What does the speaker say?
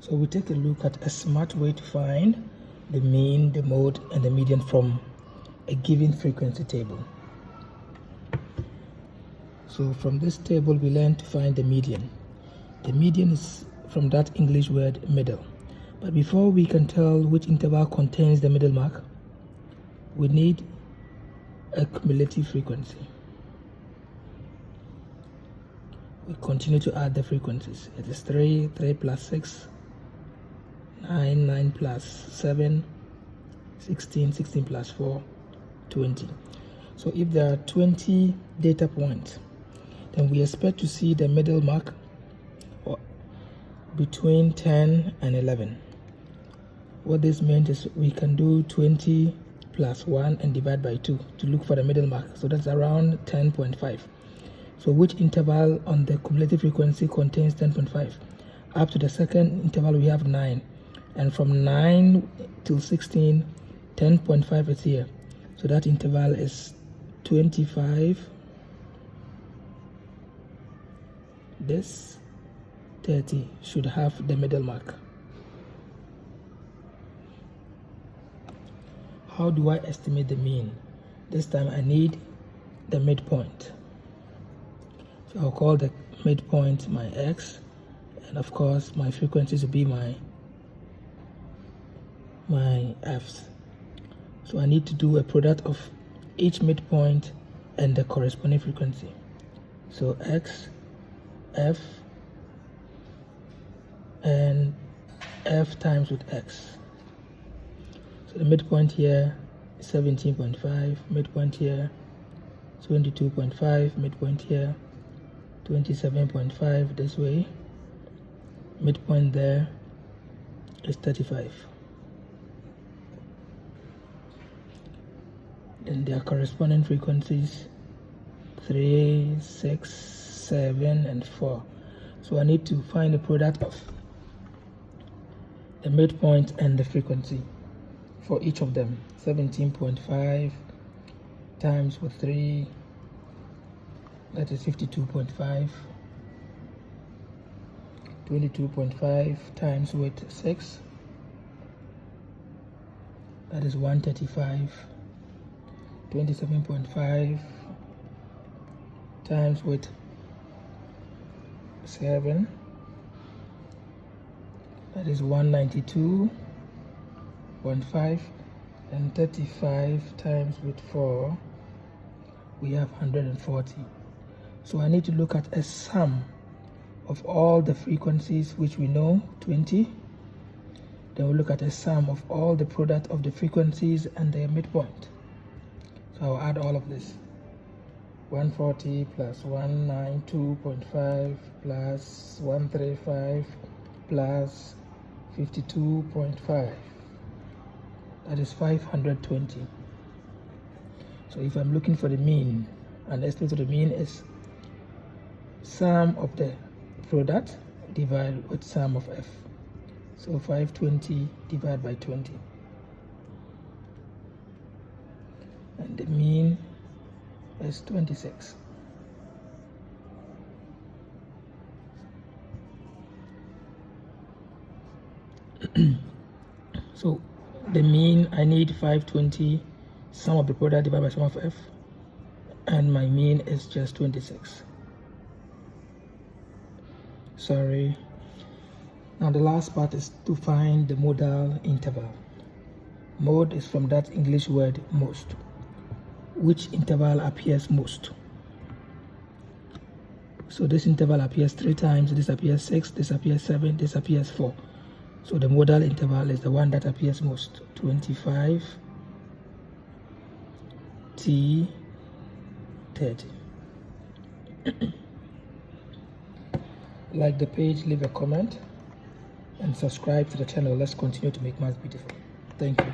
So we take a look at a smart way to find the mean, the mode, and the median from a given frequency table. So from this table, we learn to find the median. The median is from that English word middle. But before we can tell which interval contains the middle mark, we need a cumulative frequency. We continue to add the frequencies. It is 3, 3 plus 6, 9, 9 plus 7, 16, 16 plus 4, 20. So if there are 20 data points, then we expect to see the middle mark between 10 and 11. What this means is we can do 20 plus 1 and divide by 2 to look for the middle mark. So that's around 10.5. So which interval on the cumulative frequency contains 10.5? Up to the second interval we have 9. And from 9 till 16, 10.5 is here. So that interval is 25. This 30 should have the middle mark. How do I estimate the mean? This time I need the midpoint. So I'll call the midpoint my x, and of course my frequencies will be my f's. So I need to do a product of each midpoint and the corresponding frequency. So x, f, and f times with x. So the midpoint here is 17.5, midpoint here 22.5, midpoint here 27.5 this way, midpoint there is 35. Then their corresponding frequencies 3, 6, 7, and 4. So I need to find the product of the midpoint and the frequency for each of them. 17.5 times with 3, that is 52.5. 22.5 times with 6, that is 135. 27.5 times with 7, that is 192.5, and 35 times with 4, we have 140. So I need to look at a sum of all the frequencies which we know, 20. Then we'll look at a sum of all the product of the frequencies and their midpoint. So I'll add all of this. 140 plus 192.5 plus 135 plus 52.5. That is 520. So if I'm looking for the mean, and the estimate of the mean is sum of the product divided with sum of f. So 520 divided by 20. And the mean is 26. So the mean, I need 520, sum of the product divided by sum of f, and my mean is just 26. Sorry. Now the last part is to find the modal interval. Mode is from that English word most. Which interval appears most? So this interval appears 3 times, this appears 6, this appears 7, this appears 4. So the modal interval is the one that appears most. 25 T 30. Like the page, leave a comment, and subscribe to the channel. Let's continue to make maths beautiful. Thank you.